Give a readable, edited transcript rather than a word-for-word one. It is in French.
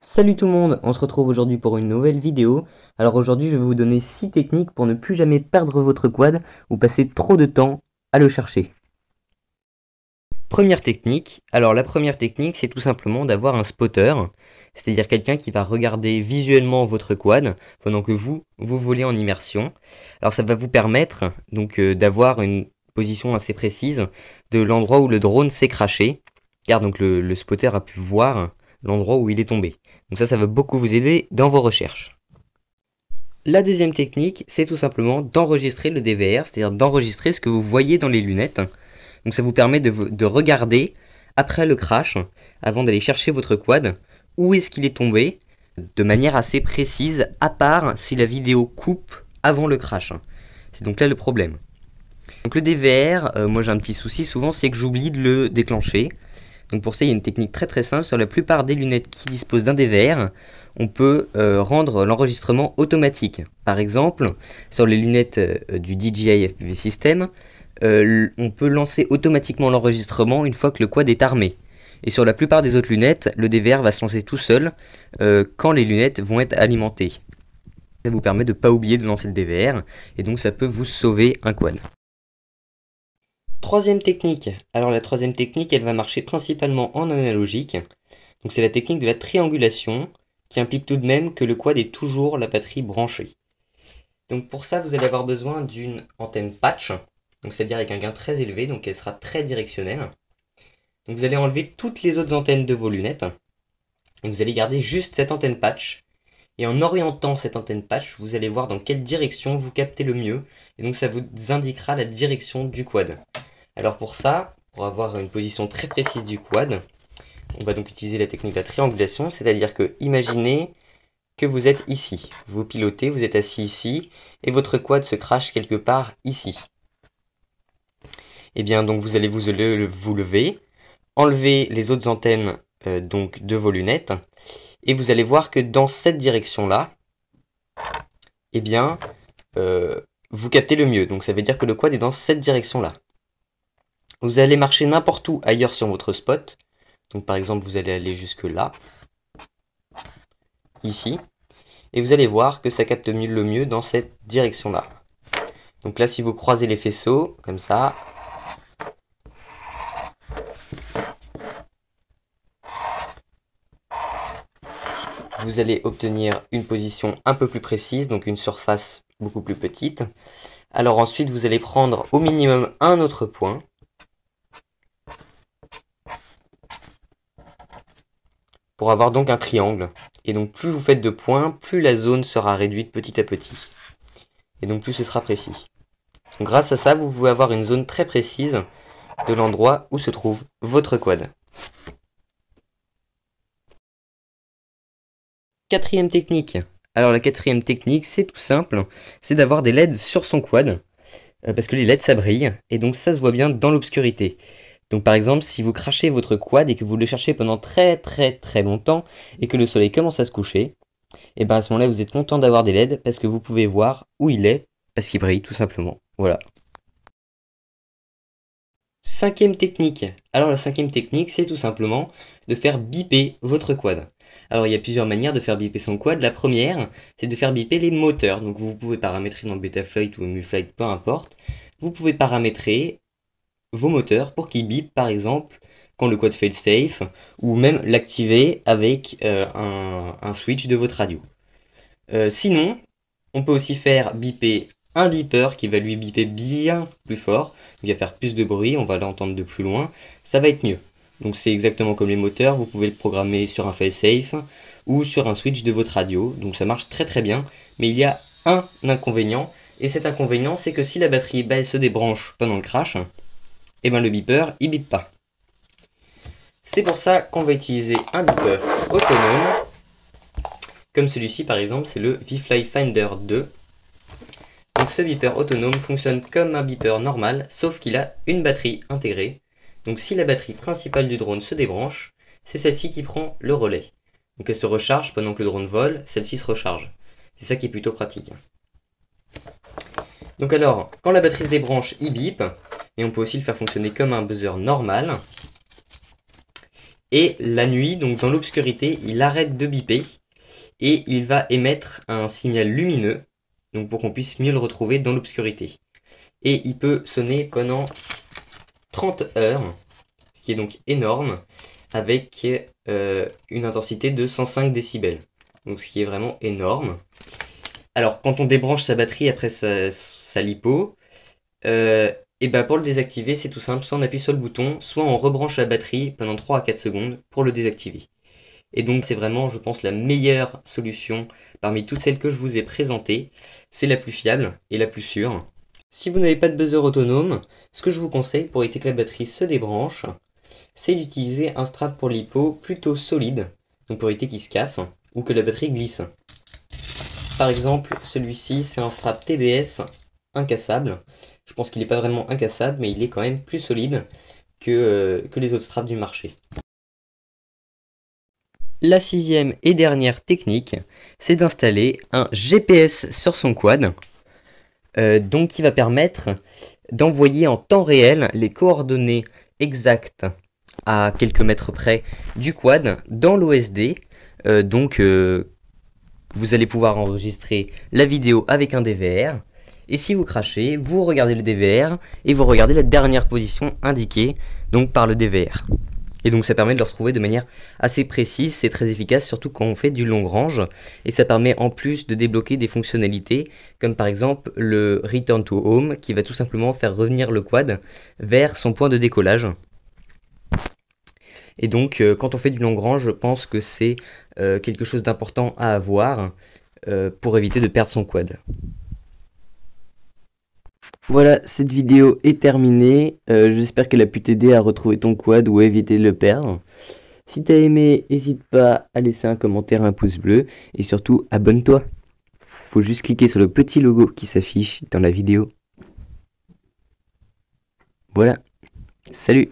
Salut tout le monde, on se retrouve aujourd'hui pour une nouvelle vidéo. Alors aujourd'hui je vais vous donner 6 techniques pour ne plus jamais perdre votre quad ou passer trop de temps à le chercher. Première technique, alors la première technique c'est tout simplement d'avoir un spotter, c'est-à-dire quelqu'un qui va regarder visuellement votre quad pendant que vous volez en immersion. Alors ça va vous permettre donc d'avoir une position assez précise de l'endroit où le drone s'est crashé, car donc le spotter a pu voir l'endroit où il est tombé. Donc ça va beaucoup vous aider dans vos recherches. La deuxième technique, c'est tout simplement d'enregistrer le DVR, c'est-à-dire d'enregistrer ce que vous voyez dans les lunettes. Donc ça vous permet de regarder après le crash, avant d'aller chercher votre quad, où est-ce qu'il est tombé, de manière assez précise, à part si la vidéo coupe avant le crash. C'est donc là le problème. Donc le DVR, moi j'ai un petit souci souvent, c'est que j'oublie de le déclencher. Donc pour ça, il y a une technique très simple. Sur la plupart des lunettes qui disposent d'un DVR, on peut rendre l'enregistrement automatique. Par exemple, sur les lunettes du DJI FPV System, on peut lancer automatiquement l'enregistrement une fois que le quad est armé. Et sur la plupart des autres lunettes, le DVR va se lancer tout seul quand les lunettes vont être alimentées. Ça vous permet de ne pas oublier de lancer le DVR, et donc ça peut vous sauver un quad. Troisième technique. Alors la troisième technique, elle va marcher principalement en analogique. Donc c'est la technique de la triangulation qui implique tout de même que le quad ait toujours la batterie branchée. Donc pour ça, vous allez avoir besoin d'une antenne patch, donc c'est-à-dire avec un gain très élevé, donc elle sera très directionnelle. Donc vous allez enlever toutes les autres antennes de vos lunettes et vous allez garder juste cette antenne patch. Et en orientant cette antenne patch, vous allez voir dans quelle direction vous captez le mieux et donc ça vous indiquera la direction du quad. Alors pour ça, pour avoir une position très précise du quad, on va donc utiliser la technique de la triangulation, c'est-à-dire que imaginez que vous êtes ici. Vous pilotez, vous êtes assis ici, et votre quad se crache quelque part ici. Et bien donc vous allez vous lever, enlever les autres antennes donc de vos lunettes, et vous allez voir que dans cette direction-là, eh bien, vous captez le mieux. Donc ça veut dire que le quad est dans cette direction-là. Vous allez marcher n'importe où ailleurs sur votre spot. Donc par exemple, vous allez aller jusque là, ici, et vous allez voir que ça capte le mieux dans cette direction-là. Donc là, si vous croisez les faisceaux, comme ça, vous allez obtenir une position un peu plus précise, donc une surface beaucoup plus petite. Alors ensuite, vous allez prendre au minimum un autre point, pour avoir donc un triangle. Et donc plus vous faites de points, plus la zone sera réduite petit à petit. Et donc plus ce sera précis. Donc grâce à ça, vous pouvez avoir une zone très précise de l'endroit où se trouve votre quad. Quatrième technique. Alors la quatrième technique, c'est tout simple, c'est d'avoir des LED sur son quad, parce que les LED ça brille, et donc ça se voit bien dans l'obscurité. Donc par exemple, si vous crachez votre quad et que vous le cherchez pendant très longtemps, et que le soleil commence à se coucher, et bien à ce moment-là vous êtes content d'avoir des LED, parce que vous pouvez voir où il est, parce qu'il brille tout simplement. Voilà. Cinquième technique. Alors la cinquième technique, c'est tout simplement de faire biper votre quad. Alors il y a plusieurs manières de faire biper son quad. La première, c'est de faire biper les moteurs. Donc vous pouvez paramétrer dans Betaflight ou Muflight, peu importe. Vous pouvez paramétrer vos moteurs pour qu'ils bipent par exemple quand le quad fail safe, ou même l'activer avec un switch de votre radio. Sinon, on peut aussi faire biper un beeper qui va lui biper bien plus fort, il va faire plus de bruit, on va l'entendre de plus loin, ça va être mieux. Donc c'est exactement comme les moteurs, vous pouvez le programmer sur un failsafe ou sur un switch de votre radio, donc ça marche très bien, mais il y a un inconvénient, et cet inconvénient c'est que si la batterie elle se débranche pendant le crash, et ben le beeper il bip pas. C'est pour ça qu'on va utiliser un beeper autonome, comme celui-ci par exemple, c'est le VFly Finder 2. Donc ce beeper autonome fonctionne comme un beeper normal, sauf qu'il a une batterie intégrée. Donc si la batterie principale du drone se débranche, c'est celle-ci qui prend le relais. Donc elle se recharge pendant que le drone vole, celle-ci se recharge. C'est ça qui est plutôt pratique. Donc alors, quand la batterie se débranche, il bip, et on peut aussi le faire fonctionner comme un buzzer normal. Et la nuit, donc dans l'obscurité, il arrête de biper et il va émettre un signal lumineux, donc pour qu'on puisse mieux le retrouver dans l'obscurité. Et il peut sonner pendant 30 heures, ce qui est donc énorme, avec une intensité de 105 décibels. Donc ce qui est vraiment énorme. Alors quand on débranche sa batterie après sa lipo, et ben pour le désactiver c'est tout simple, soit on appuie sur le bouton, soit on rebranche la batterie pendant 3 à 4 secondes pour le désactiver. Et donc c'est vraiment, je pense, la meilleure solution parmi toutes celles que je vous ai présentées. C'est la plus fiable et la plus sûre. Si vous n'avez pas de buzzer autonome, ce que je vous conseille pour éviter que la batterie se débranche, c'est d'utiliser un strap pour lipo plutôt solide, donc pour éviter qu'il se casse ou que la batterie glisse. Par exemple, celui-ci c'est un strap TBS incassable. Je pense qu'il n'est pas vraiment incassable, mais il est quand même plus solide que les autres straps du marché. La sixième et dernière technique, c'est d'installer un GPS sur son quad, donc qui va permettre d'envoyer en temps réel les coordonnées exactes à quelques mètres près du quad dans l'OSD. Vous allez pouvoir enregistrer la vidéo avec un DVR. Et si vous crachez, vous regardez le DVR et vous regardez la dernière position indiquée donc par le DVR. Et donc ça permet de le retrouver de manière assez précise, c'est très efficace, surtout quand on fait du long range. Et ça permet en plus de débloquer des fonctionnalités, comme par exemple le Return to Home, qui va tout simplement faire revenir le quad vers son point de décollage. Et donc quand on fait du long range, je pense que c'est quelque chose d'important à avoir pour éviter de perdre son quad. Voilà, cette vidéo est terminée. J'espère qu'elle a pu t'aider à retrouver ton quad ou à éviter de le perdre. Si t'as aimé, n'hésite pas à laisser un commentaire, un pouce bleu et surtout abonne-toi. Faut juste cliquer sur le petit logo qui s'affiche dans la vidéo. Voilà, salut!